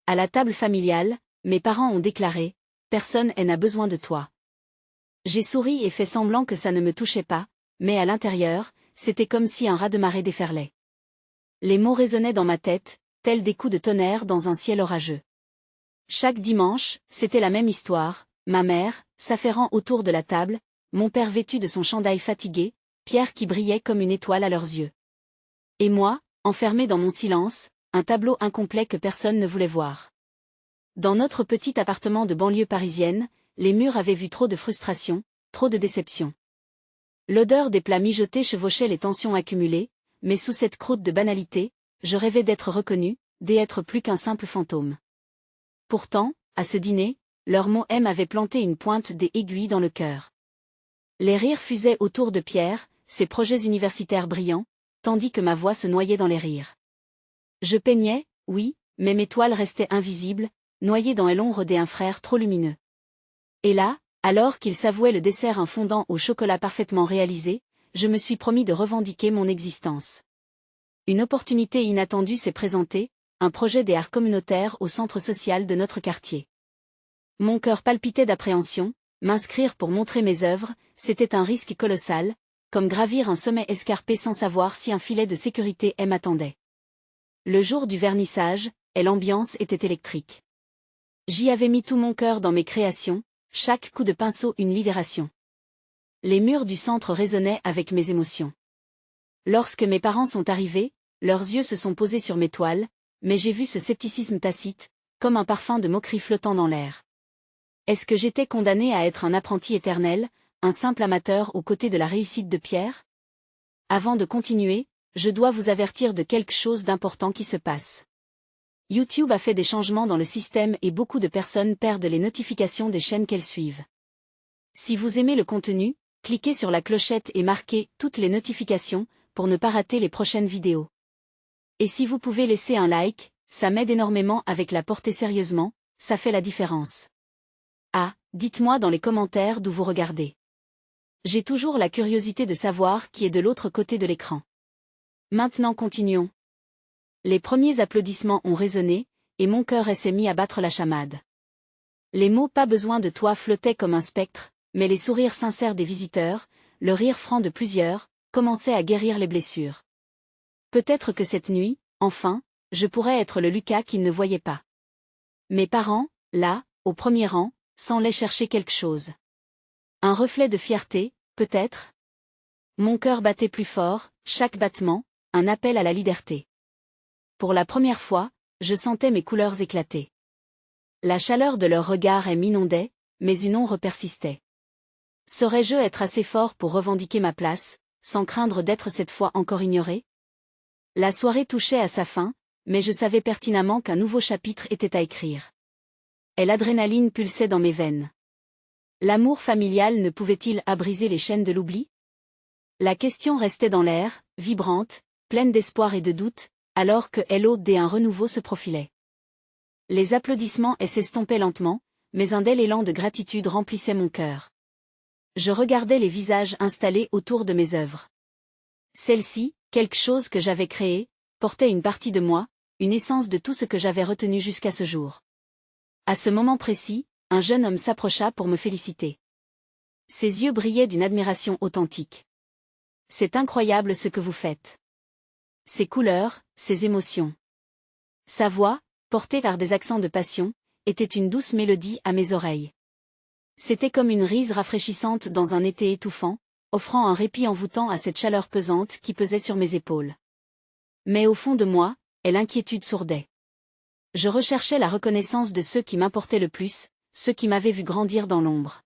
À la table familiale, mes parents ont déclaré « Personne n'a besoin de toi ». J'ai souri et fait semblant que ça ne me touchait pas, mais à l'intérieur, c'était comme si un raz-de-marée déferlait. Les mots résonnaient dans ma tête, tels des coups de tonnerre dans un ciel orageux. Chaque dimanche, c'était la même histoire, ma mère, s'affairant autour de la table, mon père vêtu de son chandail fatigué, Pierre qui brillait comme une étoile à leurs yeux. Et moi, enfermé dans mon silence, un tableau incomplet que personne ne voulait voir. Dans notre petit appartement de banlieue parisienne, les murs avaient vu trop de frustration, trop de déception. L'odeur des plats mijotés chevauchait les tensions accumulées, mais sous cette croûte de banalité, je rêvais d'être reconnu, d'être plus qu'un simple fantôme. Pourtant, à ce dîner, leurs mots avaient planté une pointe des aiguilles dans le cœur. Les rires fusaient autour de Pierre, ses projets universitaires brillants, tandis que ma voix se noyait dans les rires. Je peignais, oui, mais mes toiles restaient invisibles, noyées dans l'ombre d'un frère trop lumineux. Et là, alors qu'il s'avouait le dessert un fondant au chocolat parfaitement réalisé, je me suis promis de revendiquer mon existence. Une opportunité inattendue s'est présentée, un projet des arts communautaires au centre social de notre quartier. Mon cœur palpitait d'appréhension, m'inscrire pour montrer mes œuvres, c'était un risque colossal, comme gravir un sommet escarpé sans savoir si un filet de sécurité m'attendait. Le jour du vernissage, l'ambiance était électrique. J'y avais mis tout mon cœur dans mes créations, chaque coup de pinceau une libération. Les murs du centre résonnaient avec mes émotions. Lorsque mes parents sont arrivés, leurs yeux se sont posés sur mes toiles, mais j'ai vu ce scepticisme tacite, comme un parfum de moquerie flottant dans l'air. Est-ce que j'étais condamné à être un apprenti éternel, un simple amateur aux côtés de la réussite de Pierre? Avant de continuer, je dois vous avertir de quelque chose d'important qui se passe. YouTube a fait des changements dans le système et beaucoup de personnes perdent les notifications des chaînes qu'elles suivent. Si vous aimez le contenu, cliquez sur la clochette et marquez « Toutes les notifications » pour ne pas rater les prochaines vidéos. Et si vous pouvez laisser un like, ça m'aide énormément avec la portée sérieusement, ça fait la différence. Ah, dites-moi dans les commentaires d'où vous regardez. J'ai toujours la curiosité de savoir qui est de l'autre côté de l'écran. Maintenant continuons. Les premiers applaudissements ont résonné, et mon cœur s'est mis à battre la chamade. Les mots « pas besoin de toi » flottaient comme un spectre, mais les sourires sincères des visiteurs, le rire franc de plusieurs, commençaient à guérir les blessures. Peut-être que cette nuit, enfin, je pourrais être le Lucas qu'ils ne voyaient pas. Mes parents, là, au premier rang, semblaient chercher quelque chose. Un reflet de fierté, peut-être? Mon cœur battait plus fort, chaque battement, un appel à la liberté. Pour la première fois, je sentais mes couleurs éclater. La chaleur de leur regard m'inondait, mais une ombre persistait. Saurais-je être assez fort pour revendiquer ma place, sans craindre d'être cette fois encore ignoré? La soirée touchait à sa fin, mais je savais pertinemment qu'un nouveau chapitre était à écrire. Et l'adrénaline pulsait dans mes veines. L'amour familial ne pouvait-il briser les chaînes de l'oubli? La question restait dans l'air, vibrante, pleine d'espoir et de doute, alors que un renouveau se profilait. Les applaudissements s'estompaient lentement, mais un bel élan de gratitude remplissait mon cœur. Je regardais les visages installés autour de mes œuvres. Celle-ci, quelque chose que j'avais créé, portait une partie de moi, une essence de tout ce que j'avais retenu jusqu'à ce jour. À ce moment précis, un jeune homme s'approcha pour me féliciter. Ses yeux brillaient d'une admiration authentique. C'est incroyable ce que vous faites. Ses couleurs, ses émotions. Sa voix, portée par des accents de passion, était une douce mélodie à mes oreilles. C'était comme une brise rafraîchissante dans un été étouffant, offrant un répit envoûtant à cette chaleur pesante qui pesait sur mes épaules. Mais au fond de moi, l'inquiétude sourdait. Je recherchais la reconnaissance de ceux qui m'importaient le plus, ceux qui m'avaient vu grandir dans l'ombre.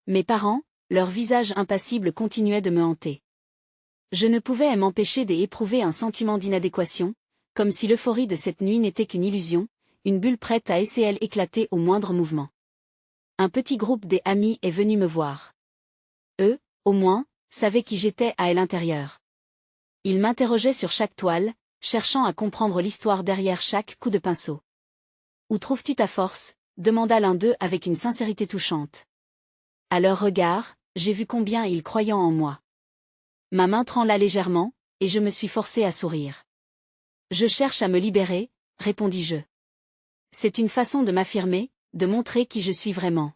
Mes parents, leur visage impassible continuait de me hanter. Je ne pouvais m'empêcher d'éprouver un sentiment d'inadéquation, comme si l'euphorie de cette nuit n'était qu'une illusion, une bulle prête à essayer éclater au moindre mouvement. Un petit groupe d'amis est venu me voir. Eux, au moins, savaient qui j'étais à l'intérieur. Ils m'interrogeaient sur chaque toile, cherchant à comprendre l'histoire derrière chaque coup de pinceau. « Où trouves-tu ta force ?» demanda l'un d'eux avec une sincérité touchante. À leur regard, j'ai vu combien ils croyaient en moi. Ma main trembla légèrement, et je me suis forcé à sourire. « Je cherche à me libérer », répondis-je. C'est une façon de m'affirmer, de montrer qui je suis vraiment.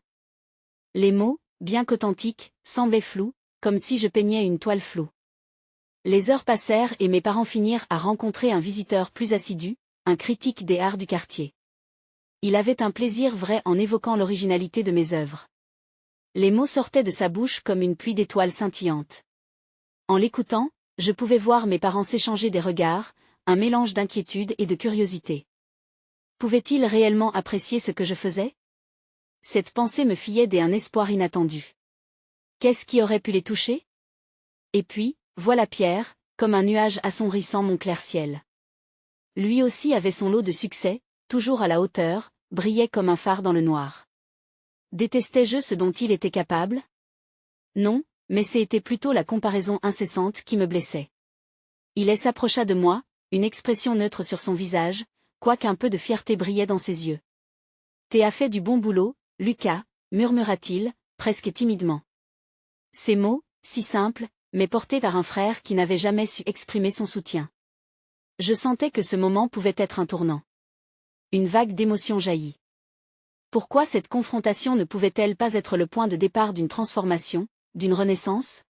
Les mots, bien qu'authentiques, semblaient flous, comme si je peignais une toile floue. Les heures passèrent et mes parents finirent à rencontrer un visiteur plus assidu, un critique des arts du quartier. Il avait un plaisir vrai en évoquant l'originalité de mes œuvres. Les mots sortaient de sa bouche comme une pluie d'étoiles scintillantes. En l'écoutant, je pouvais voir mes parents s'échanger des regards, un mélange d'inquiétude et de curiosité. Pouvaient-ils réellement apprécier ce que je faisais? Cette pensée me fillait d'un espoir inattendu. Qu'est-ce qui aurait pu les toucher? Et puis, voilà Pierre, comme un nuage assombrissant mon clair ciel. Lui aussi avait son lot de succès, toujours à la hauteur, brillait comme un phare dans le noir. Détestais-je ce dont il était capable? Non, mais c'était plutôt la comparaison incessante qui me blessait. Il s'approcha de moi, une expression neutre sur son visage, quoiqu'un peu de fierté brillait dans ses yeux. T'as fait du bon boulot, Lucas, murmura-t-il, presque timidement. Ces mots, si simples, mais portés par un frère qui n'avait jamais su exprimer son soutien. Je sentais que ce moment pouvait être un tournant. Une vague d'émotion jaillit. Pourquoi cette confrontation ne pouvait-elle pas être le point de départ d'une transformation, d'une renaissance?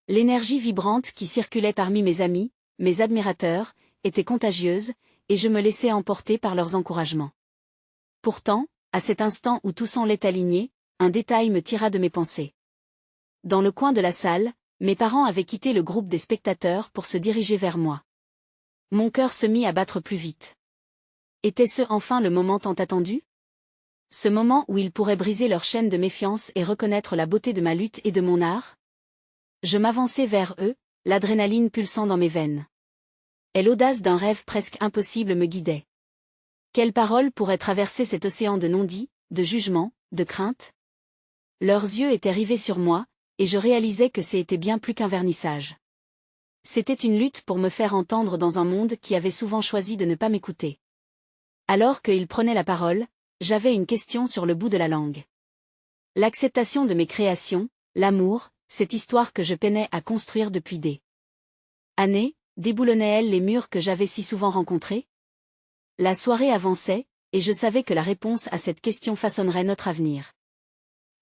L'énergie vibrante qui circulait parmi mes amis, mes admirateurs, était contagieuse, et je me laissais emporter par leurs encouragements. Pourtant, à cet instant où tout semblait aligné, un détail me tira de mes pensées. Dans le coin de la salle, mes parents avaient quitté le groupe des spectateurs pour se diriger vers moi. Mon cœur se mit à battre plus vite. Était-ce enfin le moment tant attendu? Ce moment où ils pourraient briser leur chaîne de méfiance et reconnaître la beauté de ma lutte et de mon art? Je m'avançai vers eux, l'adrénaline pulsant dans mes veines. Et l'audace d'un rêve presque impossible me guidait. Quelles paroles pourraient traverser cet océan de non-dits, de jugements, de craintes? Leurs yeux étaient rivés sur moi, et je réalisais que c'était bien plus qu'un vernissage. C'était une lutte pour me faire entendre dans un monde qui avait souvent choisi de ne pas m'écouter. Alors qu'ils prenaient la parole, j'avais une question sur le bout de la langue. L'acceptation de mes créations, l'amour, cette histoire que je peinais à construire depuis des années, déboulonnait-elle les murs que j'avais si souvent rencontrés? La soirée avançait, et je savais que la réponse à cette question façonnerait notre avenir.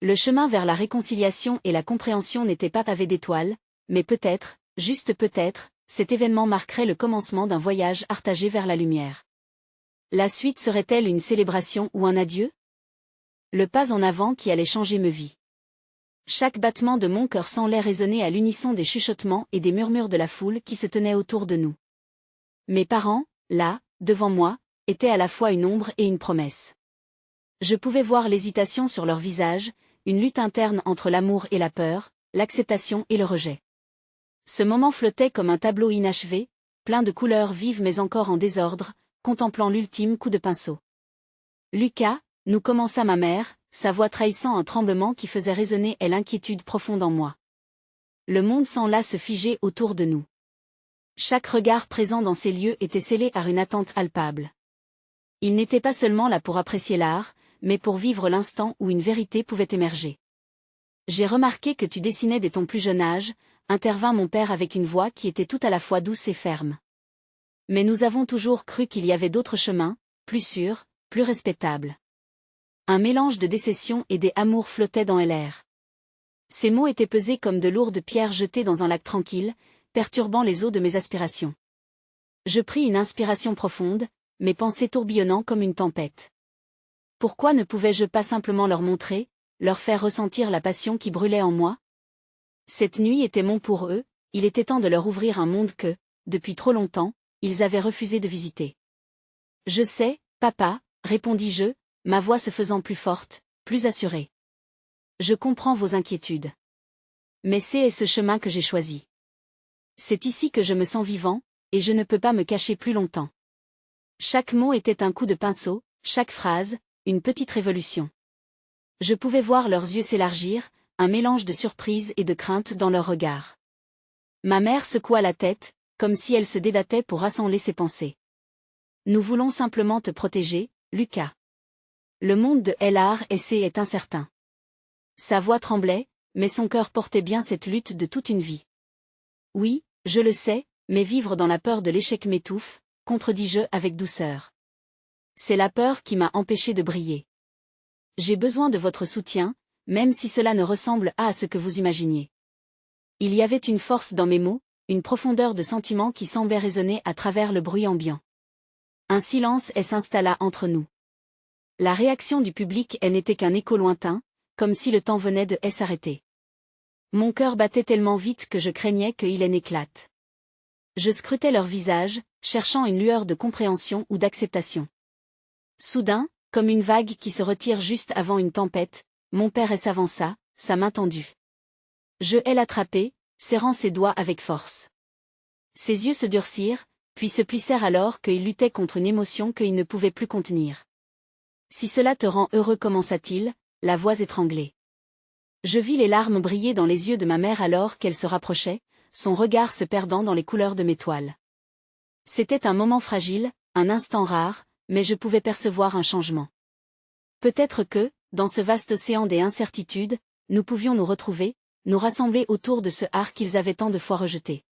Le chemin vers la réconciliation et la compréhension n'était pas pavé d'étoiles, mais peut-être, juste peut-être, cet événement marquerait le commencement d'un voyage partagé vers la lumière. La suite serait-elle une célébration ou un adieu? Le pas en avant qui allait changer ma vie. Chaque battement de mon cœur semblait résonner à l'unisson des chuchotements et des murmures de la foule qui se tenait autour de nous. Mes parents, là, devant moi, étaient à la fois une ombre et une promesse. Je pouvais voir l'hésitation sur leur visage, une lutte interne entre l'amour et la peur, l'acceptation et le rejet. Ce moment flottait comme un tableau inachevé, plein de couleurs vives mais encore en désordre, contemplant l'ultime coup de pinceau. Lucas, nous commença ma mère, sa voix trahissant un tremblement qui faisait résonner l'inquiétude profonde en moi. Le monde s'en alla se figer autour de nous. Chaque regard présent dans ces lieux était scellé par une attente palpable. Il n'était pas seulement là pour apprécier l'art, mais pour vivre l'instant où une vérité pouvait émerger. J'ai remarqué que tu dessinais dès ton plus jeune âge, intervint mon père avec une voix qui était tout à la fois douce et ferme. Mais nous avons toujours cru qu'il y avait d'autres chemins, plus sûrs, plus respectables. Un mélange de décession et des amours flottait dans l'air. Ces mots étaient pesés comme de lourdes pierres jetées dans un lac tranquille, perturbant les eaux de mes aspirations. Je pris une inspiration profonde, mes pensées tourbillonnant comme une tempête. Pourquoi ne pouvais-je pas simplement leur montrer, leur faire ressentir la passion qui brûlait en moi? Cette nuit était mon pour eux, il était temps de leur ouvrir un monde que, depuis trop longtemps, ils avaient refusé de visiter. Je sais, papa, répondis-je, ma voix se faisant plus forte, plus assurée. Je comprends vos inquiétudes. Mais c'est ce chemin que j'ai choisi. C'est ici que je me sens vivant, et je ne peux pas me cacher plus longtemps. Chaque mot était un coup de pinceau, chaque phrase, une petite révolution. Je pouvais voir leurs yeux s'élargir, un mélange de surprise et de crainte dans leurs regards. Ma mère secoua la tête, comme si elle se débattait pour rassembler ses pensées. Nous voulons simplement te protéger, Lucas. Le monde de l'art-essai est incertain. Sa voix tremblait, mais son cœur portait bien cette lutte de toute une vie. Oui, je le sais, mais vivre dans la peur de l'échec m'étouffe, contredis-je avec douceur. C'est la peur qui m'a empêché de briller. J'ai besoin de votre soutien, même si cela ne ressemble pas à ce que vous imaginiez. Il y avait une force dans mes mots, une profondeur de sentiment qui semblait résonner à travers le bruit ambiant. Un silence s'installa entre nous. La réaction du public n'était qu'un écho lointain, comme si le temps venait de s'arrêter. Mon cœur battait tellement vite que je craignais qu'il n'éclate. Je scrutais leur visage, cherchant une lueur de compréhension ou d'acceptation. Soudain, comme une vague qui se retire juste avant une tempête, mon père s'avança, sa main tendue. Je l'attrapai, serrant ses doigts avec force. Ses yeux se durcirent, puis se plissèrent alors qu'il luttait contre une émotion qu'il ne pouvait plus contenir. « Si cela te rend heureux, commença-t-il, la voix étranglée. Je vis les larmes briller dans les yeux de ma mère alors qu'elle se rapprochait, son regard se perdant dans les couleurs de mes toiles. C'était un moment fragile, un instant rare, mais je pouvais percevoir un changement. Peut-être que, dans ce vaste océan des incertitudes, nous pouvions nous retrouver, nous rassembler autour de ce art qu'ils avaient tant de fois rejeté.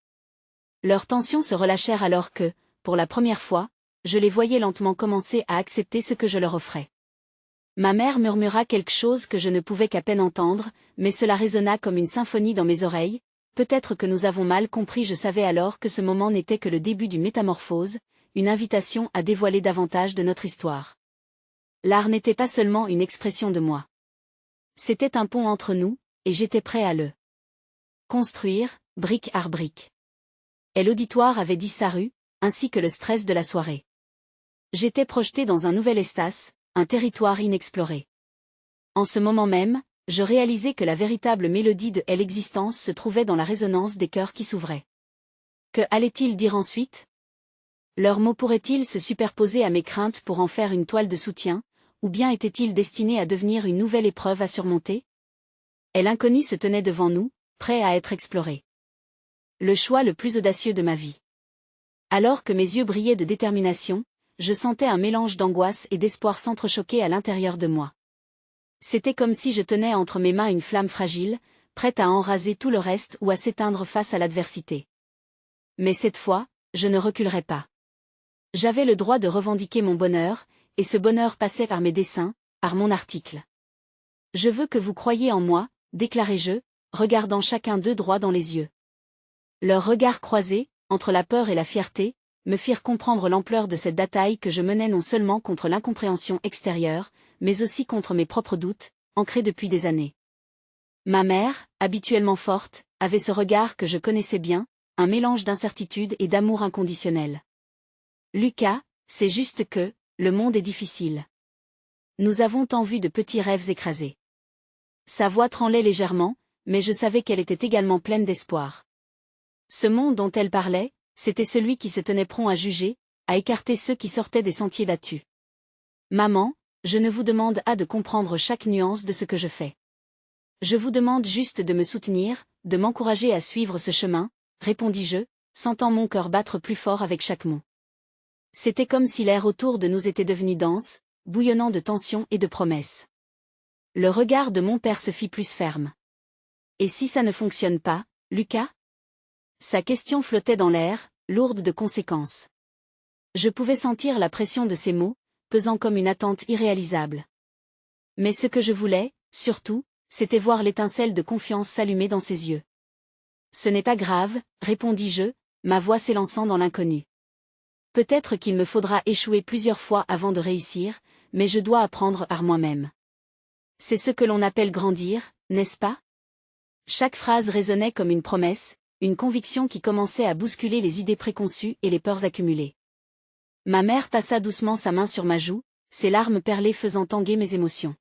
Leurs tensions se relâchèrent alors que, pour la première fois, je les voyais lentement commencer à accepter ce que je leur offrais. Ma mère murmura quelque chose que je ne pouvais qu'à peine entendre, mais cela résonna comme une symphonie dans mes oreilles. Peut-être que nous avons mal compris. Je savais alors que ce moment n'était que le début d'une métamorphose, une invitation à dévoiler davantage de notre histoire. L'art n'était pas seulement une expression de moi. C'était un pont entre nous, et j'étais prêt à le construire, brique par brique. Et l'auditoire avait disparu, ainsi que le stress de la soirée. J'étais projeté dans un nouvel espace, un territoire inexploré. En ce moment même, je réalisais que la véritable mélodie de l'existence se trouvait dans la résonance des cœurs qui s'ouvraient. Que allaient-ils dire ensuite? Leurs mots pourraient-ils se superposer à mes craintes pour en faire une toile de soutien, ou bien étaient-ils destinés à devenir une nouvelle épreuve à surmonter? Et l'inconnu se tenait devant nous, prêt à être exploré. Le choix le plus audacieux de ma vie. Alors que mes yeux brillaient de détermination, je sentais un mélange d'angoisse et d'espoir s'entrechoquer à l'intérieur de moi. C'était comme si je tenais entre mes mains une flamme fragile, prête à emraser tout le reste ou à s'éteindre face à l'adversité. Mais cette fois, je ne reculerais pas. J'avais le droit de revendiquer mon bonheur, et ce bonheur passait par mes dessins, par mon article. Je veux que vous croyiez en moi, déclarai-je, regardant chacun d'eux droit dans les yeux. Leurs regards croisés, entre la peur et la fierté, me firent comprendre l'ampleur de cette bataille que je menais non seulement contre l'incompréhension extérieure, mais aussi contre mes propres doutes, ancrés depuis des années. Ma mère, habituellement forte, avait ce regard que je connaissais bien, un mélange d'incertitude et d'amour inconditionnel. Lucas, c'est juste que, le monde est difficile. Nous avons tant vu de petits rêves écrasés. Sa voix tremblait légèrement, mais je savais qu'elle était également pleine d'espoir. Ce monde dont elle parlait, c'était celui qui se tenait prompt à juger, à écarter ceux qui sortaient des sentiers battus. Maman, je ne vous demande pas de comprendre chaque nuance de ce que je fais. Je vous demande juste de me soutenir, de m'encourager à suivre ce chemin, répondis-je, sentant mon cœur battre plus fort avec chaque mot. C'était comme si l'air autour de nous était devenu dense, bouillonnant de tension et de promesses. Le regard de mon père se fit plus ferme. Et si ça ne fonctionne pas, Lucas? Sa question flottait dans l'air, lourde de conséquences. Je pouvais sentir la pression de ses mots, pesant comme une attente irréalisable. Mais ce que je voulais, surtout, c'était voir l'étincelle de confiance s'allumer dans ses yeux. Ce n'est pas grave, répondis-je, ma voix s'élançant dans l'inconnu. Peut-être qu'il me faudra échouer plusieurs fois avant de réussir, mais je dois apprendre par moi-même. C'est ce que l'on appelle grandir, n'est-ce pas? Chaque phrase résonnait comme une promesse, une conviction qui commençait à bousculer les idées préconçues et les peurs accumulées. Ma mère passa doucement sa main sur ma joue, ses larmes perlées faisant tanguer mes émotions.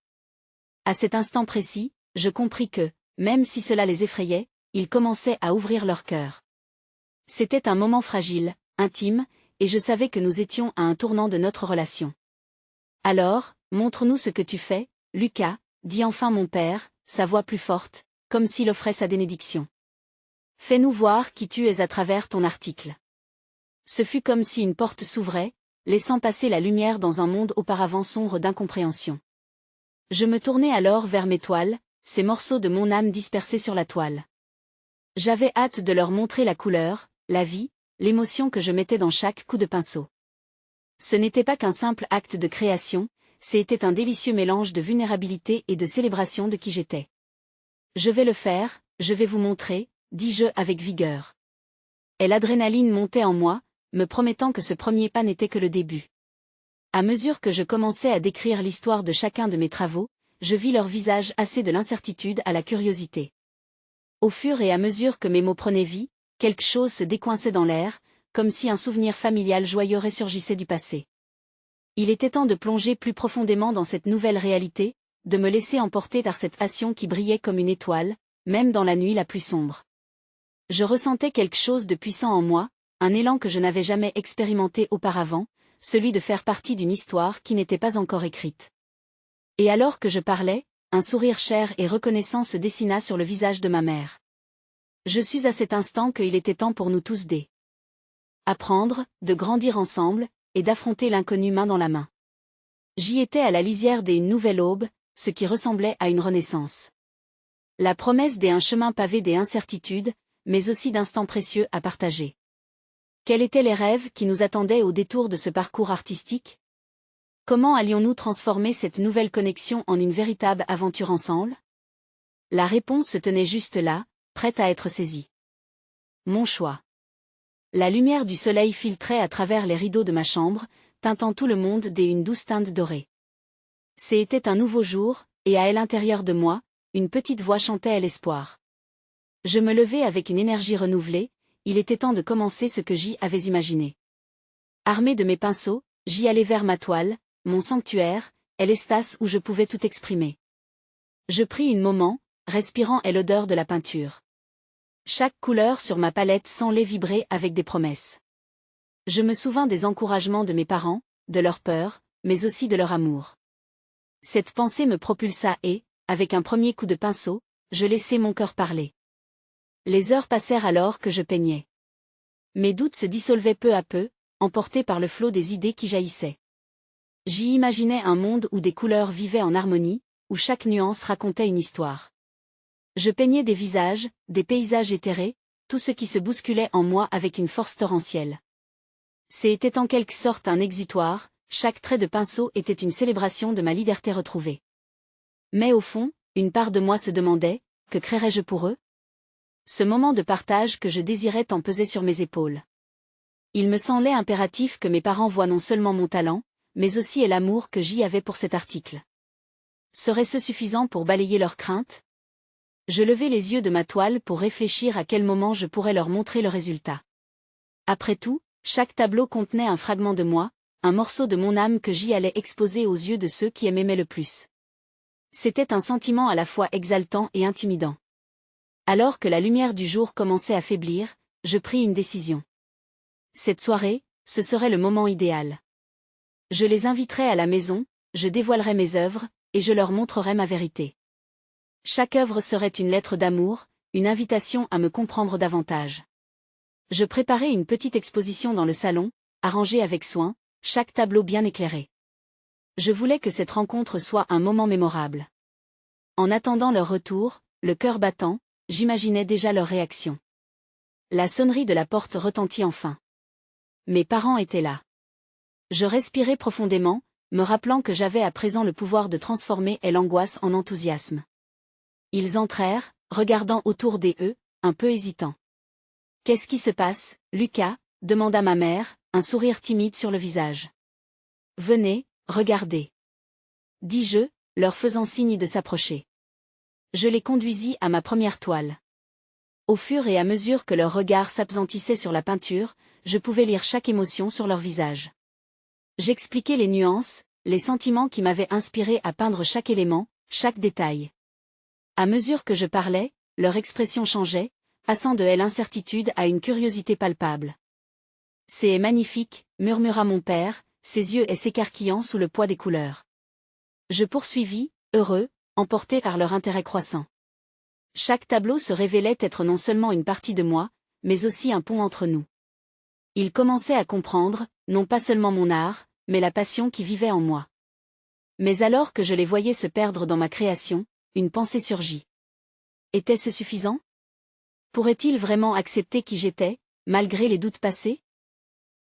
À cet instant précis, je compris que, même si cela les effrayait, ils commençaient à ouvrir leur cœur. C'était un moment fragile, intime, et je savais que nous étions à un tournant de notre relation. Alors, montre-nous ce que tu fais, Lucas, dit enfin mon père, sa voix plus forte, comme s'il offrait sa bénédiction. Fais-nous voir qui tu es à travers ton article. Ce fut comme si une porte s'ouvrait, laissant passer la lumière dans un monde auparavant sombre d'incompréhension. Je me tournai alors vers mes toiles, ces morceaux de mon âme dispersés sur la toile. J'avais hâte de leur montrer la couleur, la vie, l'émotion que je mettais dans chaque coup de pinceau. Ce n'était pas qu'un simple acte de création, c'était un délicieux mélange de vulnérabilité et de célébration de qui j'étais. Je vais le faire, je vais vous montrer, dis-je avec vigueur. Et l'adrénaline montait en moi, me promettant que ce premier pas n'était que le début. À mesure que je commençais à décrire l'histoire de chacun de mes travaux, je vis leur visage assez de l'incertitude à la curiosité. Au fur et à mesure que mes mots prenaient vie, quelque chose se décoinçait dans l'air, comme si un souvenir familial joyeux ressurgissait du passé. Il était temps de plonger plus profondément dans cette nouvelle réalité, de me laisser emporter par cette passion qui brillait comme une étoile, même dans la nuit la plus sombre. Je ressentais quelque chose de puissant en moi, un élan que je n'avais jamais expérimenté auparavant, celui de faire partie d'une histoire qui n'était pas encore écrite. Et alors que je parlais, un sourire cher et reconnaissant se dessina sur le visage de ma mère. Je sus à cet instant qu'il était temps pour nous tous d'apprendre, de grandir ensemble, et d'affronter l'inconnu main dans la main. J'y étais à la lisière d'une nouvelle aube, ce qui ressemblait à une renaissance. La promesse d'un chemin pavé d'incertitudes, mais aussi d'instants précieux à partager. Quels étaient les rêves qui nous attendaient au détour de ce parcours artistique? Comment allions-nous transformer cette nouvelle connexion en une véritable aventure ensemble? La réponse se tenait juste là, prête à être saisie. Mon choix. La lumière du soleil filtrait à travers les rideaux de ma chambre, teintant tout le monde d'une douce teinte dorée. C'était un nouveau jour, et à l'intérieur de moi, une petite voix chantait l'espoir. Je me levai avec une énergie renouvelée, il était temps de commencer ce que j'y avais imaginé. Armé de mes pinceaux, j'y allai vers ma toile, mon sanctuaire, et l'espace où je pouvais tout exprimer. Je pris un moment, respirant l'odeur de la peinture. Chaque couleur sur ma palette semblait vibrer avec des promesses. Je me souvins des encouragements de mes parents, de leur peur, mais aussi de leur amour. Cette pensée me propulsa et, avec un premier coup de pinceau, je laissai mon cœur parler. Les heures passèrent alors que je peignais. Mes doutes se dissolvaient peu à peu, emportés par le flot des idées qui jaillissaient. J'y imaginais un monde où des couleurs vivaient en harmonie, où chaque nuance racontait une histoire. Je peignais des visages, des paysages éthérés, tout ce qui se bousculait en moi avec une force torrentielle. C'était en quelque sorte un exutoire, chaque trait de pinceau était une célébration de ma liberté retrouvée. Mais au fond, une part de moi se demandait, que créerais-je pour eux? Ce moment de partage que je désirais tant pesait sur mes épaules. Il me semblait impératif que mes parents voient non seulement mon talent, mais aussi l'amour que j'y avais pour cet article. Serait-ce suffisant pour balayer leurs craintes? Je levai les yeux de ma toile pour réfléchir à quel moment je pourrais leur montrer le résultat. Après tout, chaque tableau contenait un fragment de moi, un morceau de mon âme que j'y allais exposer aux yeux de ceux qui m'aimaient le plus. C'était un sentiment à la fois exaltant et intimidant. Alors que la lumière du jour commençait à faiblir, je pris une décision. Cette soirée, ce serait le moment idéal. Je les inviterais à la maison, je dévoilerais mes œuvres, et je leur montrerais ma vérité. Chaque œuvre serait une lettre d'amour, une invitation à me comprendre davantage. Je préparai une petite exposition dans le salon, arrangée avec soin, chaque tableau bien éclairé. Je voulais que cette rencontre soit un moment mémorable. En attendant leur retour, le cœur battant, j'imaginais déjà leur réaction. La sonnerie de la porte retentit enfin. Mes parents étaient là. Je respirai profondément, me rappelant que j'avais à présent le pouvoir de transformer l'angoisse en enthousiasme. Ils entrèrent, regardant autour d'eux, un peu hésitants. « Qu'est-ce qui se passe, Lucas ?» demanda ma mère, un sourire timide sur le visage. « Venez, regardez. » dis-je, leur faisant signe de s'approcher. Je les conduisis à ma première toile. Au fur et à mesure que leurs regards s'appesantissaient sur la peinture, je pouvais lire chaque émotion sur leur visage. J'expliquais les nuances, les sentiments qui m'avaient inspiré à peindre chaque élément, chaque détail. À mesure que je parlais, leur expression changeait, passant de l'incertitude à une curiosité palpable. « C'est magnifique », murmura mon père, ses yeux s'écarquillant sous le poids des couleurs. Je poursuivis, heureux, emporté par leur intérêt croissant. Chaque tableau se révélait être non seulement une partie de moi, mais aussi un pont entre nous. Ils commençaient à comprendre, non pas seulement mon art, mais la passion qui vivait en moi. Mais alors que je les voyais se perdre dans ma création, une pensée surgit. Était-ce suffisant? Pourraient-ils vraiment accepter qui j'étais, malgré les doutes passés?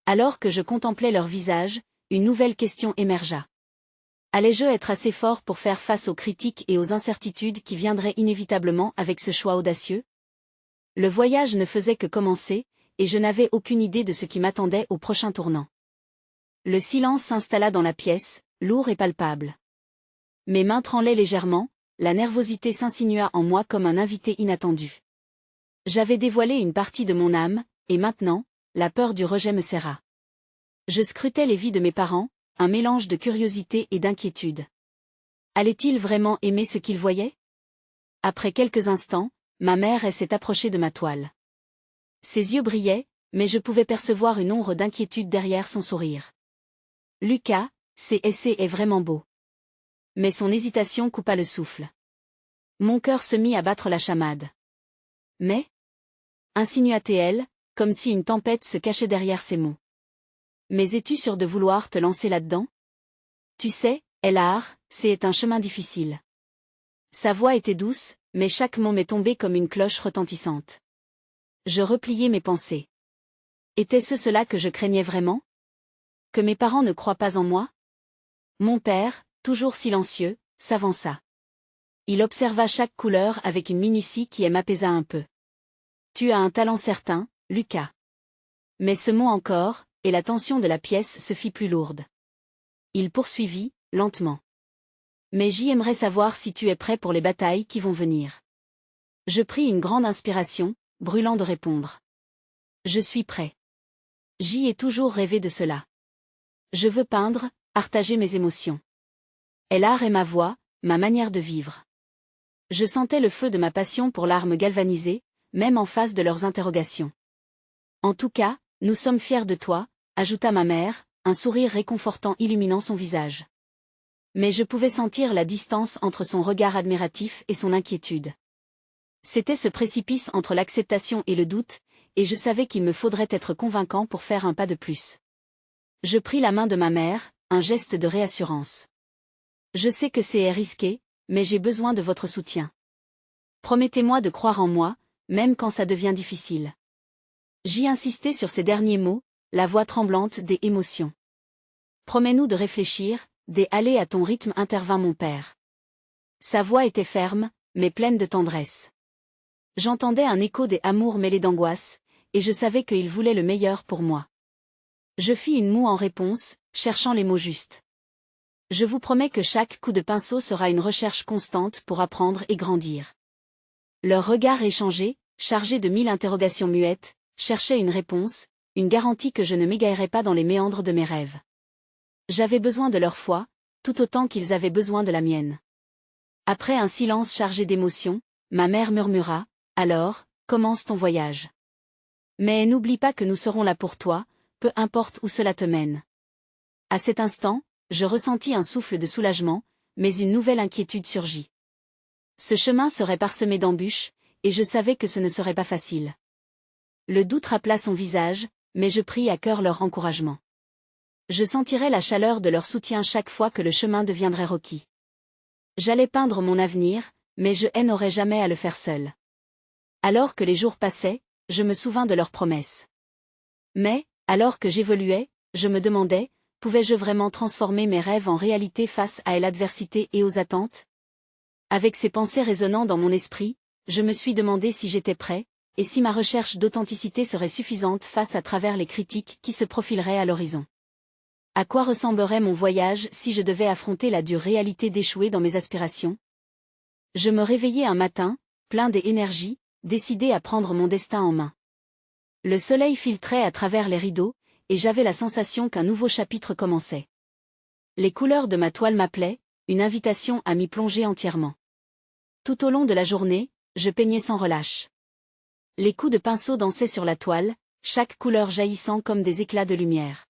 Alors que je contemplais leur visage, une nouvelle question émergea. Allais-je être assez fort pour faire face aux critiques et aux incertitudes qui viendraient inévitablement avec ce choix audacieux? Le voyage ne faisait que commencer, et je n'avais aucune idée de ce qui m'attendait au prochain tournant. Le silence s'installa dans la pièce, lourd et palpable. Mes mains tremblaient légèrement, la nervosité s'insinua en moi comme un invité inattendu. J'avais dévoilé une partie de mon âme, et maintenant, la peur du rejet me serra. Je scrutais les vies de mes parents, un mélange de curiosité et d'inquiétude. Allaient-ils vraiment aimer ce qu'ils voyaient? Après quelques instants, ma mère s'est approchée de ma toile. Ses yeux brillaient, mais je pouvais percevoir une ombre d'inquiétude derrière son sourire. Lucas, c'est vraiment beau. Mais son hésitation coupa le souffle. Mon cœur se mit à battre la chamade. Mais? Insinua-t-elle, comme si une tempête se cachait derrière ses mots. Mais es-tu sûr de vouloir te lancer là-dedans? Tu sais, Ellar, c'est un chemin difficile. Sa voix était douce, mais chaque mot m'est tombé comme une cloche retentissante. Je repliai mes pensées. Était-ce cela que je craignais vraiment? Que mes parents ne croient pas en moi? Mon père, toujours silencieux, s'avança. Il observa chaque couleur avec une minutie qui m'apaisa un peu. Tu as un talent certain, Lucas. Mais ce mot encore, et la tension de la pièce se fit plus lourde. Il poursuivit, lentement. Mais j'aimerais savoir si tu es prêt pour les batailles qui vont venir. Je pris une grande inspiration, brûlant de répondre. Je suis prêt. J'y ai toujours rêvé de cela. Je veux peindre, partager mes émotions. L'art est ma voix, ma manière de vivre. Je sentais le feu de ma passion pour l'art me galvaniser, même en face de leurs interrogations. En tout cas, nous sommes fiers de toi, ajouta ma mère, un sourire réconfortant illuminant son visage. Mais je pouvais sentir la distance entre son regard admiratif et son inquiétude. C'était ce précipice entre l'acceptation et le doute, et je savais qu'il me faudrait être convaincant pour faire un pas de plus. Je pris la main de ma mère, un geste de réassurance. Je sais que c'est risqué, mais j'ai besoin de votre soutien. Promettez-moi de croire en moi, même quand ça devient difficile. J'y insistais sur ces derniers mots, la voix tremblante des émotions. Promets-nous de réfléchir, aller à ton rythme, intervint mon père. Sa voix était ferme, mais pleine de tendresse. J'entendais un écho des amours mêlés d'angoisse, et je savais qu'il voulait le meilleur pour moi. Je fis une moue en réponse, cherchant les mots justes. Je vous promets que chaque coup de pinceau sera une recherche constante pour apprendre et grandir. Leur regard échangé, chargé de 1000 interrogations muettes, cherchait une réponse, une garantie que je ne m'égaillerais pas dans les méandres de mes rêves. J'avais besoin de leur foi, tout autant qu'ils avaient besoin de la mienne. Après un silence chargé d'émotions, ma mère murmura, « Alors, commence ton voyage. Mais n'oublie pas que nous serons là pour toi, peu importe où cela te mène. » À cet instant, je ressentis un souffle de soulagement, mais une nouvelle inquiétude surgit. Ce chemin serait parsemé d'embûches, et je savais que ce ne serait pas facile. Le doute rappela son visage, mais je pris à cœur leur encouragement. Je sentirais la chaleur de leur soutien chaque fois que le chemin deviendrait roquis. J'allais peindre mon avenir, mais je n'aurais jamais à le faire seul. Alors que les jours passaient, je me souvins de leurs promesses. Mais, alors que j'évoluais, je me demandais, pouvais-je vraiment transformer mes rêves en réalité face à l'adversité et aux attentes? Avec ces pensées résonnant dans mon esprit, je me suis demandé si j'étais prêt, et si ma recherche d'authenticité serait suffisante face à travers les critiques qui se profileraient à l'horizon. À quoi ressemblerait mon voyage si je devais affronter la dure réalité d'échouer dans mes aspirations? Je me réveillai un matin, plein d'énergie, décidé à prendre mon destin en main. Le soleil filtrait à travers les rideaux, et j'avais la sensation qu'un nouveau chapitre commençait. Les couleurs de ma toile m'appelaient, une invitation à m'y plonger entièrement. Tout au long de la journée, je peignais sans relâche. Les coups de pinceau dansaient sur la toile, chaque couleur jaillissant comme des éclats de lumière.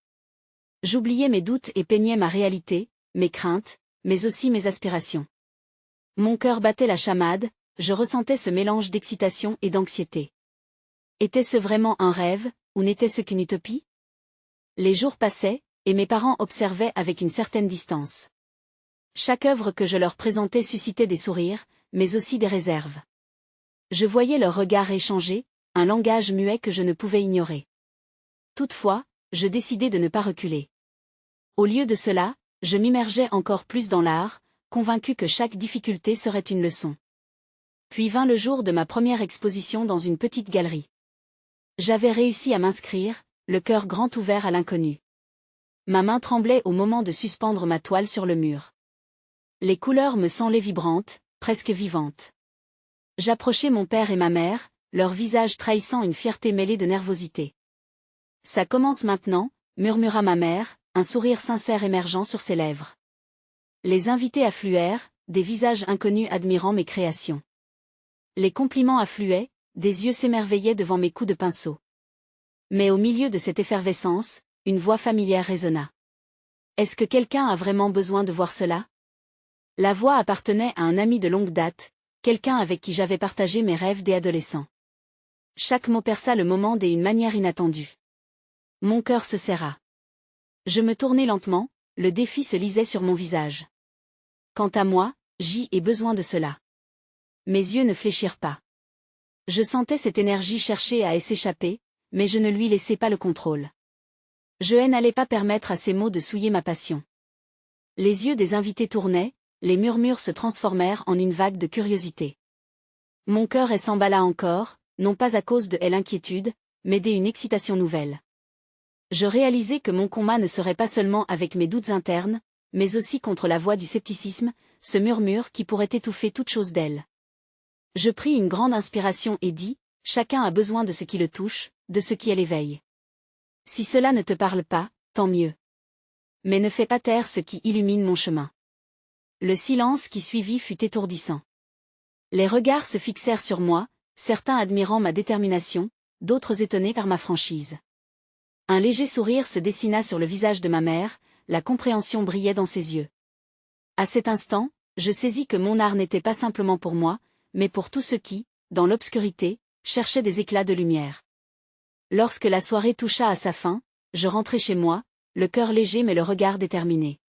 J'oubliais mes doutes et peignais ma réalité, mes craintes, mais aussi mes aspirations. Mon cœur battait la chamade, je ressentais ce mélange d'excitation et d'anxiété. Était-ce vraiment un rêve, ou n'était-ce qu'une utopie? Les jours passaient, et mes parents observaient avec une certaine distance. Chaque œuvre que je leur présentais suscitait des sourires, mais aussi des réserves. Je voyais leurs regards échanger, un langage muet que je ne pouvais ignorer. Toutefois, je décidai de ne pas reculer. Au lieu de cela, je m'immergeais encore plus dans l'art, convaincu que chaque difficulté serait une leçon. Puis vint le jour de ma première exposition dans une petite galerie. J'avais réussi à m'inscrire, le cœur grand ouvert à l'inconnu. Ma main tremblait au moment de suspendre ma toile sur le mur. Les couleurs me semblaient vibrantes, presque vivantes. J'approchai mon père et ma mère, leur visage trahissant une fierté mêlée de nervosité. Ça commence maintenant, murmura ma mère, un sourire sincère émergeant sur ses lèvres. Les invités affluèrent, des visages inconnus admirant mes créations. Les compliments affluaient, des yeux s'émerveillaient devant mes coups de pinceau. Mais au milieu de cette effervescence, une voix familière résonna. Est-ce que quelqu'un a vraiment besoin de voir cela? La voix appartenait à un ami de longue date, quelqu'un avec qui j'avais partagé mes rêves dès adolescent. Chaque mot perça le moment d'une manière inattendue. Mon cœur se serra. Je me tournai lentement, le défi se lisait sur mon visage. Quant à moi, j'y ai besoin de cela. Mes yeux ne fléchirent pas. Je sentais cette énergie chercher à s'échapper, mais je ne lui laissai pas le contrôle. Je n'allais pas permettre à ces mots de souiller ma passion. Les yeux des invités tournaient, les murmures se transformèrent en une vague de curiosité. Mon cœur s'emballa encore, non pas à cause de l'inquiétude, mais d'une excitation nouvelle. Je réalisai que mon combat ne serait pas seulement avec mes doutes internes, mais aussi contre la voix du scepticisme, ce murmure qui pourrait étouffer toute chose d'elle. Je pris une grande inspiration et dis, chacun a besoin de ce qui le touche, de ce qui l'éveille. Si cela ne te parle pas, tant mieux. Mais ne fais pas taire ce qui illumine mon chemin. Le silence qui suivit fut étourdissant. Les regards se fixèrent sur moi, certains admirant ma détermination, d'autres étonnés par ma franchise. Un léger sourire se dessina sur le visage de ma mère, la compréhension brillait dans ses yeux. À cet instant, je saisis que mon art n'était pas simplement pour moi, mais pour tous ceux qui, dans l'obscurité, cherchaient des éclats de lumière. Lorsque la soirée toucha à sa fin, je rentrai chez moi, le cœur léger mais le regard déterminé.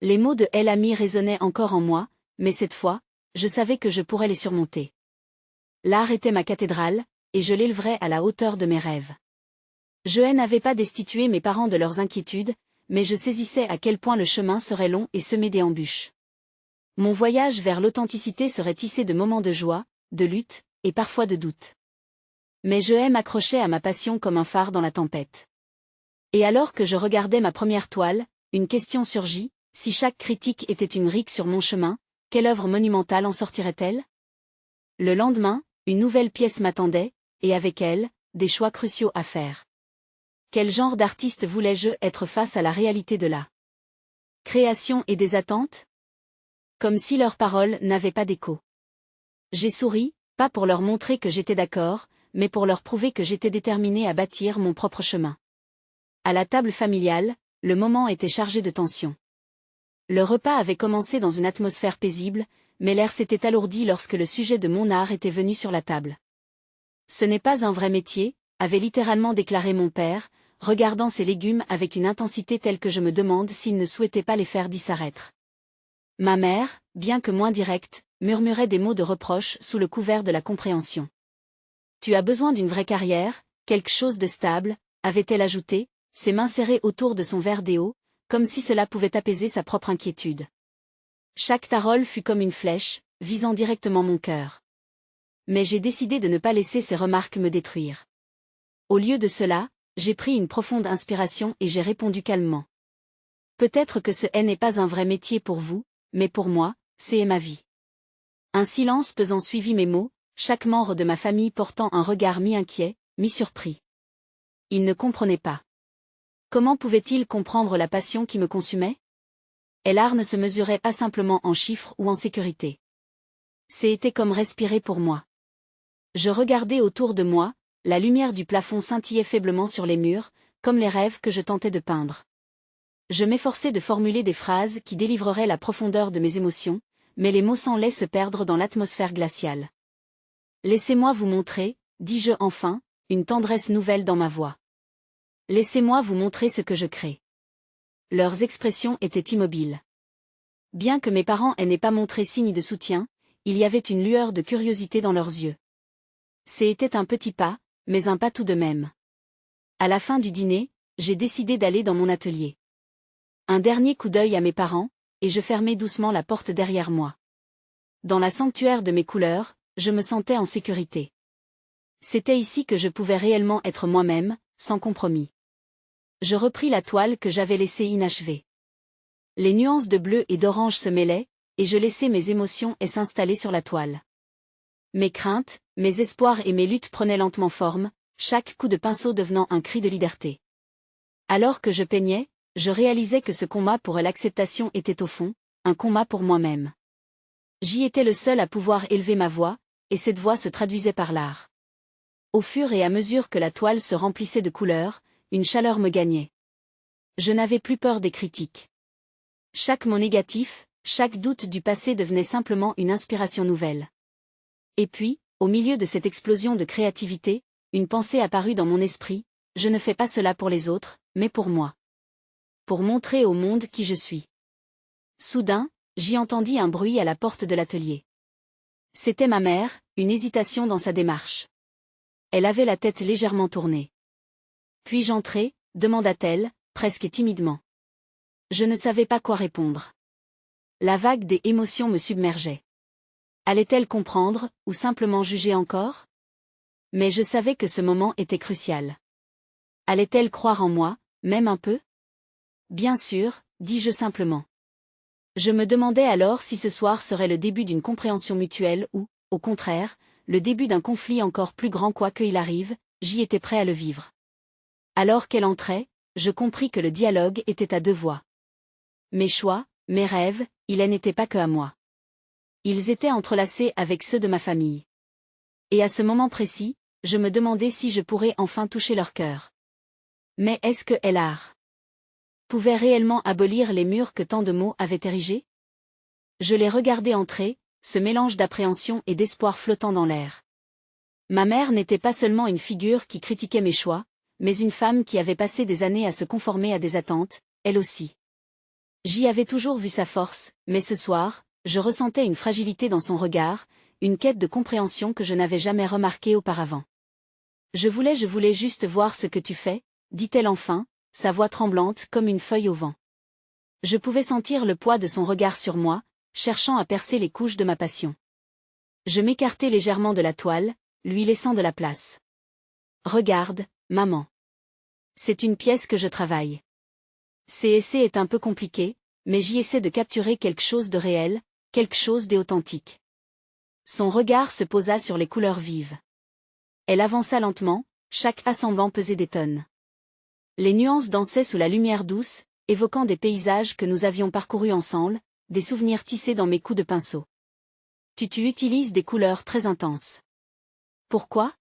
Les mots de El Ami résonnaient encore en moi, mais cette fois, je savais que je pourrais les surmonter. L'art était ma cathédrale, et je l'élèverais à la hauteur de mes rêves. Je n'avais pas destitué mes parents de leurs inquiétudes, mais je saisissais à quel point le chemin serait long et semé d'embûches. Mon voyage vers l'authenticité serait tissé de moments de joie, de lutte, et parfois de doute. Mais je m'accrochais à ma passion comme un phare dans la tempête. Et alors que je regardais ma première toile, une question surgit, si chaque critique était une rique sur mon chemin, quelle œuvre monumentale en sortirait-elle? Le lendemain, une nouvelle pièce m'attendait, et avec elle, des choix cruciaux à faire. Quel genre d'artiste voulais-je être face à la réalité de la création et des attentes? Comme si leurs paroles n'avaient pas d'écho. J'ai souri, pas pour leur montrer que j'étais d'accord, mais pour leur prouver que j'étais déterminé à bâtir mon propre chemin. À la table familiale, le moment était chargé de tension. Le repas avait commencé dans une atmosphère paisible, mais l'air s'était alourdi lorsque le sujet de mon art était venu sur la table. Ce n'est pas un vrai métier, avait littéralement déclaré mon père, regardant ses légumes avec une intensité telle que je me demande s'il ne souhaitait pas les faire disparaître. Ma mère, bien que moins directe, murmurait des mots de reproche sous le couvert de la compréhension. Tu as besoin d'une vraie carrière, quelque chose de stable, avait-elle ajouté, ses mains serrées autour de son verre d'eau, comme si cela pouvait apaiser sa propre inquiétude. Chaque parole fut comme une flèche, visant directement mon cœur. Mais j'ai décidé de ne pas laisser ces remarques me détruire. Au lieu de cela, j'ai pris une profonde inspiration et j'ai répondu calmement. Peut-être que ce n'est pas un vrai métier pour vous, mais pour moi, c'est ma vie. Un silence pesant suivit mes mots, chaque membre de ma famille portant un regard mi-inquiet, mi-surpris. Ils ne comprenaient pas. Comment pouvaient-ils comprendre la passion qui me consumait? Et l'art ne se mesurait pas simplement en chiffres ou en sécurité. C'était comme respirer pour moi. Je regardais autour de moi, la lumière du plafond scintillait faiblement sur les murs, comme les rêves que je tentais de peindre. Je m'efforçais de formuler des phrases qui délivreraient la profondeur de mes émotions, mais les mots semblaient se perdre dans l'atmosphère glaciale. Laissez-moi vous montrer, dis-je enfin, une tendresse nouvelle dans ma voix. Laissez-moi vous montrer ce que je crée. Leurs expressions étaient immobiles. Bien que mes parents n'aient pas montré signe de soutien, il y avait une lueur de curiosité dans leurs yeux. C'était un petit pas, mais un pas tout de même. À la fin du dîner, j'ai décidé d'aller dans mon atelier. Un dernier coup d'œil à mes parents, et je fermai doucement la porte derrière moi. Dans la sanctuaire de mes couleurs, je me sentais en sécurité. C'était ici que je pouvais réellement être moi-même, sans compromis. Je repris la toile que j'avais laissée inachevée. Les nuances de bleu et d'orange se mêlaient, et je laissais mes émotions s'installer sur la toile. Mes craintes, mes espoirs et mes luttes prenaient lentement forme, chaque coup de pinceau devenant un cri de liberté. Alors que je peignais, je réalisais que ce combat pour l'acceptation était au fond, un combat pour moi-même. J'y étais le seul à pouvoir élever ma voix, et cette voix se traduisait par l'art. Au fur et à mesure que la toile se remplissait de couleurs, une chaleur me gagnait. Je n'avais plus peur des critiques. Chaque mot négatif, chaque doute du passé devenait simplement une inspiration nouvelle. Et puis, au milieu de cette explosion de créativité, une pensée apparut dans mon esprit, je ne fais pas cela pour les autres, mais pour moi. Pour montrer au monde qui je suis. Soudain, j'y entendis un bruit à la porte de l'atelier. C'était ma mère, une hésitation dans sa démarche. Elle avait la tête légèrement tournée. Puis-je entrer, demanda-t-elle, presque timidement. Je ne savais pas quoi répondre. La vague des émotions me submergeait. Allait-elle comprendre, ou simplement juger encore? Mais je savais que ce moment était crucial. Allait-elle croire en moi, même un peu? Bien sûr, dis-je simplement. Je me demandais alors si ce soir serait le début d'une compréhension mutuelle ou, au contraire, le début d'un conflit encore plus grand quoi qu'il arrive, j'y étais prêt à le vivre. Alors qu'elle entrait, je compris que le dialogue était à deux voix. Mes choix, mes rêves, ils n'étaient pas que à moi. Ils étaient entrelacés avec ceux de ma famille. Et à ce moment précis, je me demandais si je pourrais enfin toucher leur cœur. Mais est-ce que l'art pouvait réellement abolir les murs que tant de mots avaient érigés? Je les regardais entrer, ce mélange d'appréhension et d'espoir flottant dans l'air. Ma mère n'était pas seulement une figure qui critiquait mes choix, mais une femme qui avait passé des années à se conformer à des attentes, elle aussi. J'y avais toujours vu sa force, mais ce soir, je ressentais une fragilité dans son regard, une quête de compréhension que je n'avais jamais remarquée auparavant. Je voulais juste voir ce que tu fais, dit-elle enfin, sa voix tremblante comme une feuille au vent. Je pouvais sentir le poids de son regard sur moi, cherchant à percer les couches de ma passion. Je m'écartai légèrement de la toile, lui laissant de la place. Regarde, maman. C'est une pièce que je travaille. C'est est un peu compliqué, mais j'y essaie de capturer quelque chose de réel, quelque chose d'authentique. Son regard se posa sur les couleurs vives. Elle avança lentement, chaque assemblant pesait des tonnes. Les nuances dansaient sous la lumière douce, évoquant des paysages que nous avions parcourus ensemble, des souvenirs tissés dans mes coups de pinceau. Tu utilises des couleurs très intenses. Pourquoi?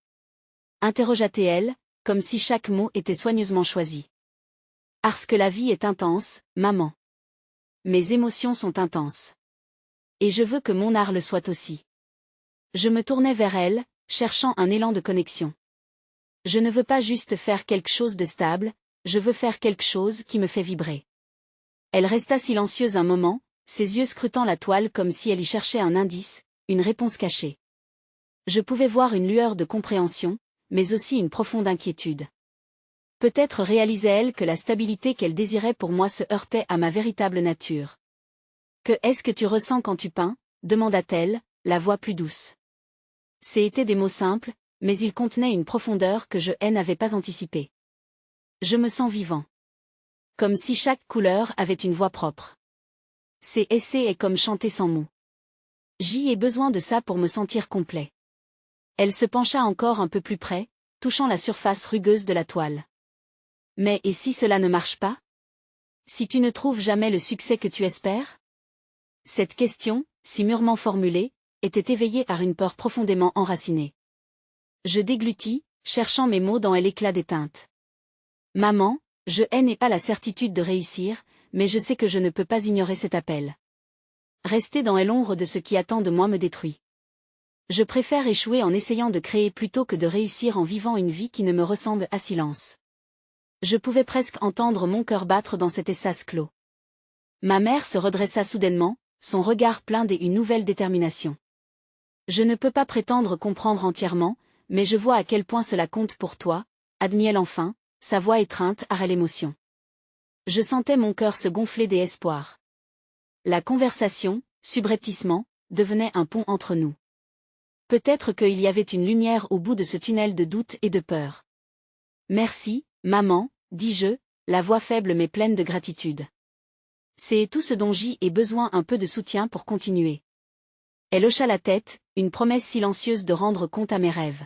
Interrogea-t-elle, comme si chaque mot était soigneusement choisi. Parce que la vie est intense, maman. Mes émotions sont intenses. Et je veux que mon art le soit aussi. Je me tournai vers elle, cherchant un élan de connexion. Je ne veux pas juste faire quelque chose de stable, je veux faire quelque chose qui me fait vibrer. Elle resta silencieuse un moment, ses yeux scrutant la toile comme si elle y cherchait un indice, une réponse cachée. Je pouvais voir une lueur de compréhension, mais aussi une profonde inquiétude. Peut-être réalisait-elle que la stabilité qu'elle désirait pour moi se heurtait à ma véritable nature. Que est-ce que tu ressens quand tu peins? Demanda-t-elle, la voix plus douce. C'étaient des mots simples, mais ils contenaient une profondeur que je n'avais pas anticipée. Je me sens vivant. Comme si chaque couleur avait une voix propre. C'est comme chanter sans mots. J'y ai besoin de ça pour me sentir complet. Elle se pencha encore un peu plus près, touchant la surface rugueuse de la toile. Mais et si cela ne marche pas? Si tu ne trouves jamais le succès que tu espères? Cette question, si mûrement formulée, était éveillée par une peur profondément enracinée. Je déglutis, cherchant mes mots dans l'éclat des teintes. Maman, je n'ai pas la certitude de réussir, mais je sais que je ne peux pas ignorer cet appel. Rester dans l'ombre de ce qui attend de moi me détruit. Je préfère échouer en essayant de créer plutôt que de réussir en vivant une vie qui ne me ressemble à silence. Je pouvais presque entendre mon cœur battre dans cet espace clos. Ma mère se redressa soudainement, son regard plein d'une nouvelle détermination. Je ne peux pas prétendre comprendre entièrement, mais je vois à quel point cela compte pour toi, admit-elle enfin, sa voix étreinte à l'émotion. Je sentais mon cœur se gonfler d'espoir. La conversation, subrepticement, devenait un pont entre nous. Peut-être qu'il y avait une lumière au bout de ce tunnel de doute et de peur. Merci, maman, dis-je, la voix faible mais pleine de gratitude. C'est tout ce dont j'ai besoin, un peu de soutien pour continuer. Elle hocha la tête, une promesse silencieuse de rendre compte à mes rêves.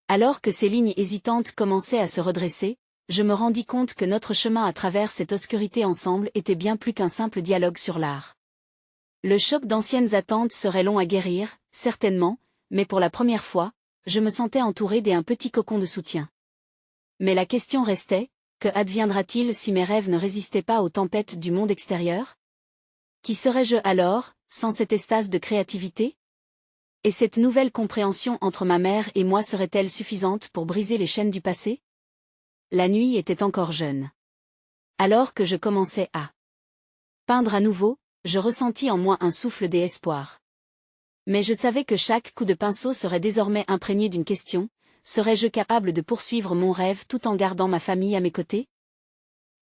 Alors que ces lignes hésitantes commençaient à se redresser, je me rendis compte que notre chemin à travers cette obscurité ensemble était bien plus qu'un simple dialogue sur l'art. Le choc d'anciennes attentes serait long à guérir, certainement, mais pour la première fois, je me sentais entouré d'un petit cocon de soutien. Mais la question restait, que adviendra-t-il si mes rêves ne résistaient pas aux tempêtes du monde extérieur? Qui serais-je alors, sans cette extase de créativité? Et cette nouvelle compréhension entre ma mère et moi serait-elle suffisante pour briser les chaînes du passé? La nuit était encore jeune. Alors que je commençais à peindre à nouveau, je ressentis en moi un souffle d'espoir. Mais je savais que chaque coup de pinceau serait désormais imprégné d'une question: serais-je capable de poursuivre mon rêve tout en gardant ma famille à mes côtés?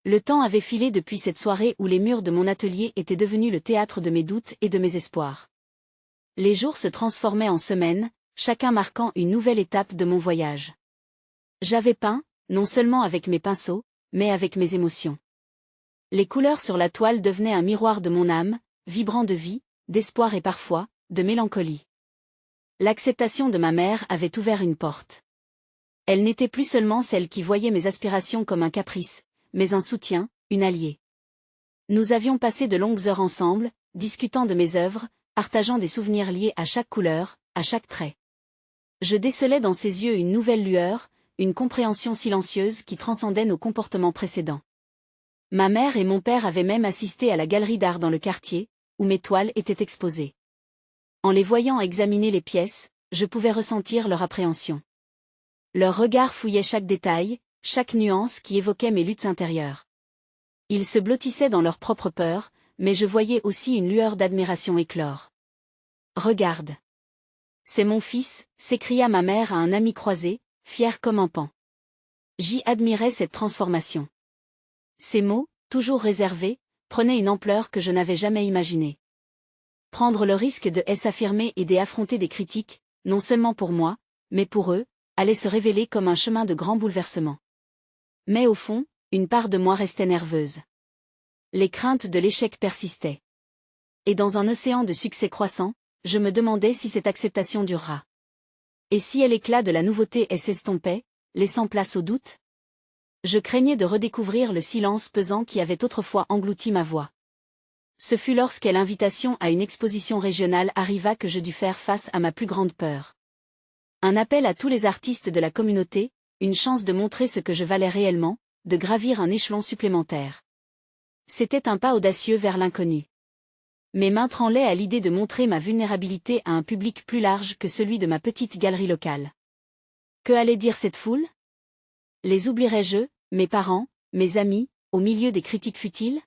Le temps avait filé depuis cette soirée où les murs de mon atelier étaient devenus le théâtre de mes doutes et de mes espoirs. Les jours se transformaient en semaines, chacun marquant une nouvelle étape de mon voyage. J'avais peint, non seulement avec mes pinceaux, mais avec mes émotions. Les couleurs sur la toile devenaient un miroir de mon âme, vibrant de vie, d'espoir et parfois, de mélancolie. L'acceptation de ma mère avait ouvert une porte. Elle n'était plus seulement celle qui voyait mes aspirations comme un caprice, mais un soutien, une alliée. Nous avions passé de longues heures ensemble, discutant de mes œuvres, partageant des souvenirs liés à chaque couleur, à chaque trait. Je décelais dans ses yeux une nouvelle lueur, une compréhension silencieuse qui transcendait nos comportements précédents. Ma mère et mon père avaient même assisté à la galerie d'art dans le quartier, où mes toiles étaient exposées. En les voyant examiner les pièces, je pouvais ressentir leur appréhension. Leur regard fouillait chaque détail, chaque nuance qui évoquait mes luttes intérieures. Ils se blottissaient dans leur propre peur, mais je voyais aussi une lueur d'admiration éclore. « Regarde. C'est mon fils », s'écria ma mère à un ami croisé, fier comme un paon. J'y admirais cette transformation. Ces mots, toujours réservés, prenaient une ampleur que je n'avais jamais imaginée. Prendre le risque de s'affirmer et d'affronter des critiques, non seulement pour moi, mais pour eux, allait se révéler comme un chemin de grand bouleversement. Mais au fond, une part de moi restait nerveuse. Les craintes de l'échec persistaient. Et dans un océan de succès croissant, je me demandais si cette acceptation durera. Et si l'éclat de la nouveauté s'estompait, laissant place au doute? Je craignais de redécouvrir le silence pesant qui avait autrefois englouti ma voix. Ce fut lorsque l'invitation à une exposition régionale arriva que je dus faire face à ma plus grande peur. Un appel à tous les artistes de la communauté, une chance de montrer ce que je valais réellement, de gravir un échelon supplémentaire. C'était un pas audacieux vers l'inconnu. Mes mains tremblaient à l'idée de montrer ma vulnérabilité à un public plus large que celui de ma petite galerie locale. Que allait dire cette foule? Les oublierais-je, mes parents, mes amis, au milieu des critiques futiles?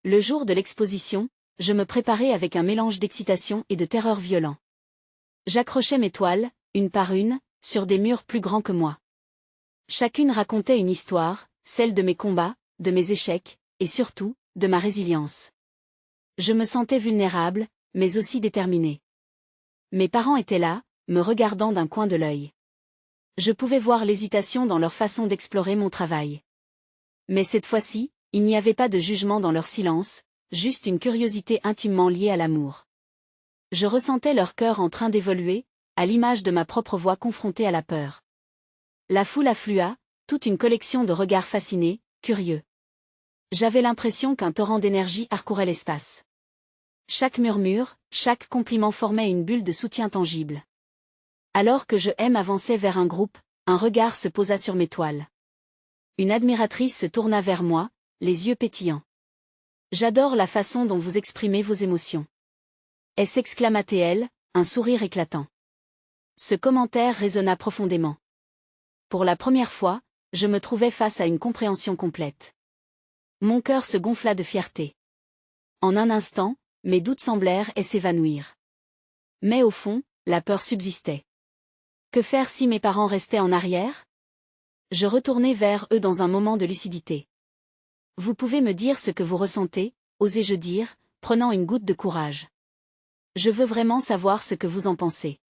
Le jour de l'exposition, je me préparais avec un mélange d'excitation et de terreur violent. J'accrochais mes toiles, une par une, sur des murs plus grands que moi. Chacune racontait une histoire, celle de mes combats, de mes échecs, et surtout, de ma résilience. Je me sentais vulnérable, mais aussi déterminé. Mes parents étaient là, me regardant d'un coin de l'œil. Je pouvais voir l'hésitation dans leur façon d'explorer mon travail. Mais cette fois-ci, il n'y avait pas de jugement dans leur silence, juste une curiosité intimement liée à l'amour. Je ressentais leur cœur en train d'évoluer, à l'image de ma propre voix confrontée à la peur. La foule afflua, toute une collection de regards fascinés, curieux. J'avais l'impression qu'un torrent d'énergie parcourait l'espace. Chaque murmure, chaque compliment formait une bulle de soutien tangible. Alors que je m'avançais vers un groupe, un regard se posa sur mes toiles. Une admiratrice se tourna vers moi, les yeux pétillants. « J'adore la façon dont vous exprimez vos émotions. » s'exclama-t-elle, un sourire éclatant. Ce commentaire résonna profondément. Pour la première fois, je me trouvais face à une compréhension complète. Mon cœur se gonfla de fierté. En un instant, mes doutes semblèrent s'évanouir. Mais au fond, la peur subsistait. Que faire si mes parents restaient en arrière? Je retournai vers eux dans un moment de lucidité. Vous pouvez me dire ce que vous ressentez, osais-je dire, prenant une goutte de courage. Je veux vraiment savoir ce que vous en pensez.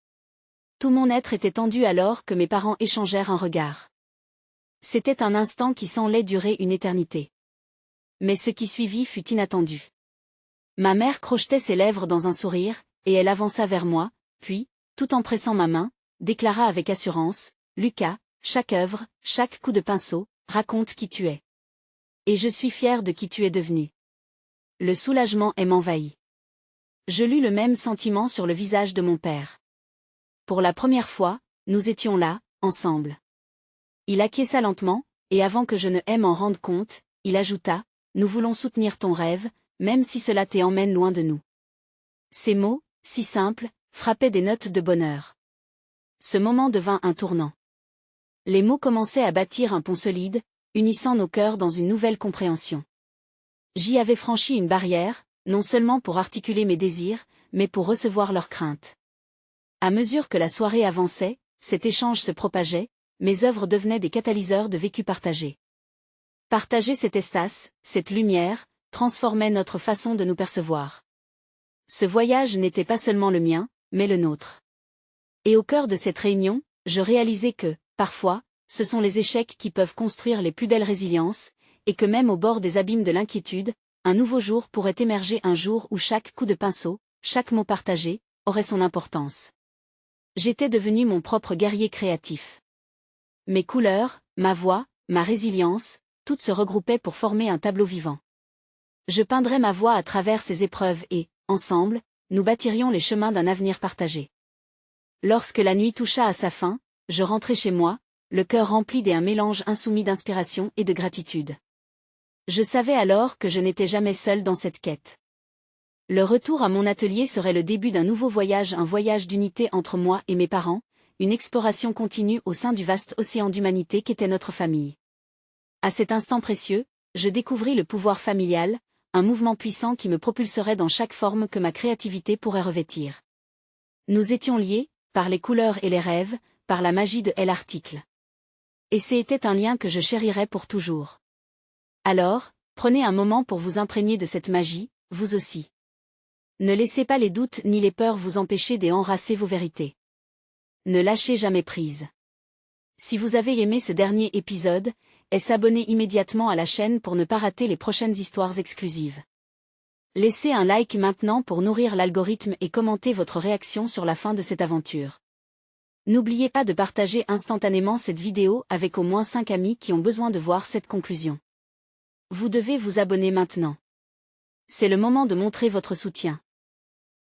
Tout mon être était tendu alors que mes parents échangèrent un regard. C'était un instant qui semblait durer une éternité. Mais ce qui suivit fut inattendu. Ma mère crochetait ses lèvres dans un sourire, et elle avança vers moi, puis, tout en pressant ma main, déclara avec assurance, « Lucas, chaque œuvre, chaque coup de pinceau, raconte qui tu es. Et je suis fière de qui tu es devenu. » Le soulagement m'envahit. Je lus le même sentiment sur le visage de mon père. Pour la première fois, nous étions là, ensemble. Il acquiesça lentement, et avant que je ne m'en rende compte, il ajouta, « Nous voulons soutenir ton rêve, même si cela t'emmène loin de nous. » Ces mots, si simples, frappaient des notes de bonheur. Ce moment devint un tournant. Les mots commençaient à bâtir un pont solide, unissant nos cœurs dans une nouvelle compréhension. J'y avais franchi une barrière, non seulement pour articuler mes désirs, mais pour recevoir leurs craintes. À mesure que la soirée avançait, cet échange se propageait, mes œuvres devenaient des catalyseurs de vécu partagé. Partager cet espace, cette lumière, transformait notre façon de nous percevoir. Ce voyage n'était pas seulement le mien, mais le nôtre. Et au cœur de cette réunion, je réalisais que, parfois, ce sont les échecs qui peuvent construire les plus belles résiliences, et que même au bord des abîmes de l'inquiétude, un nouveau jour pourrait émerger, un jour où chaque coup de pinceau, chaque mot partagé, aurait son importance. J'étais devenu mon propre guerrier créatif. Mes couleurs, ma voix, ma résilience, toutes se regroupaient pour former un tableau vivant. Je peindrais ma voix à travers ces épreuves et, ensemble, nous bâtirions les chemins d'un avenir partagé. Lorsque la nuit toucha à sa fin, je rentrai chez moi, le cœur rempli d'un mélange insoumis d'inspiration et de gratitude. Je savais alors que je n'étais jamais seul dans cette quête. Le retour à mon atelier serait le début d'un nouveau voyage, un voyage d'unité entre moi et mes parents, une exploration continue au sein du vaste océan d'humanité qu'était notre famille. À cet instant précieux, je découvris le pouvoir familial, un mouvement puissant qui me propulserait dans chaque forme que ma créativité pourrait revêtir. Nous étions liés, par les couleurs et les rêves, par la magie de l'article. Et c'était un lien que je chérirais pour toujours. Alors, prenez un moment pour vous imprégner de cette magie, vous aussi. Ne laissez pas les doutes ni les peurs vous empêcher d'enracer vos vérités. Ne lâchez jamais prise. Si vous avez aimé ce dernier épisode, s'abonnez immédiatement à la chaîne pour ne pas rater les prochaines histoires exclusives. Laissez un like maintenant pour nourrir l'algorithme et commentez votre réaction sur la fin de cette aventure. N'oubliez pas de partager instantanément cette vidéo avec au moins 5 amis qui ont besoin de voir cette conclusion. Vous devez vous abonner maintenant. C'est le moment de montrer votre soutien.